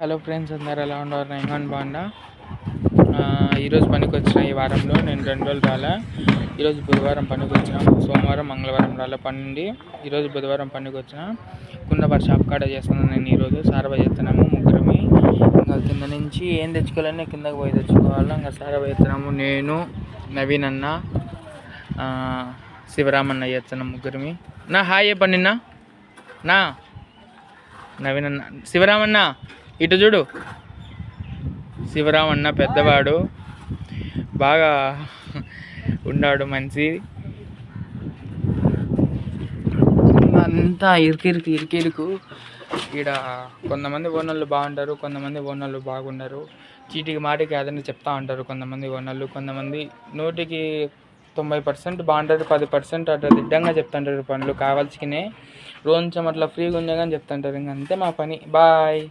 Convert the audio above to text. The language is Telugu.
హలో ఫ్రెండ్స్, అందరు ఎలా ఉన్నారు? నేను బాగున్నా. ఈరోజు పనికి వచ్చిన ఈ వారంలో నేను 2 రోజులు రాలా. ఈరోజు బుధవారం పనికి వచ్చిన, సోమవారం మంగళవారం రాలా పనుండి ఈరోజు బుధవారం పనికి వచ్చిన. కుందబార్ షాప్ కాడ చేస్తున్నాను నేను. ఈరోజు సారబా చేస్తున్నాము ముగ్గురమి. ఇంకా కింద నుంచి ఏం తెచ్చుకోవాలని కిందకి పోయి తెచ్చుకోవాలా. ఇంకా సారబా చేస్తున్నాము. నేను, నవీన్ అన్న, శివరామన్న చేస్తున్నాం ముగ్గురమి. నా హాయ్ చెప్పండి నిన్న నా నవీన్ అన్న, శివరామన్న ఇటు చూడు. శివరామన్న పెద్దవాడు, బాగా ఉన్నాడు మనిషి. అంతా ఇరికిరుకు. ఈడ కొంతమంది ఓనర్లు బాగుంటారు, కొంతమంది ఓనర్లు బాగుండరు. చీటికి మాటికి అదని చెప్తా ఉంటారు కొంతమంది ఓనర్లు. కొంతమంది 100కి 90% బాగుంటారు, 10% అట్లా దిడ్డంగా చెప్తుంటారు పనులు కావాల్సినే. రోజు అట్లా ఫ్రీగా ఉండే కానీ చెప్తుంటారు. ఇంకంతే మా పని. బాయ్.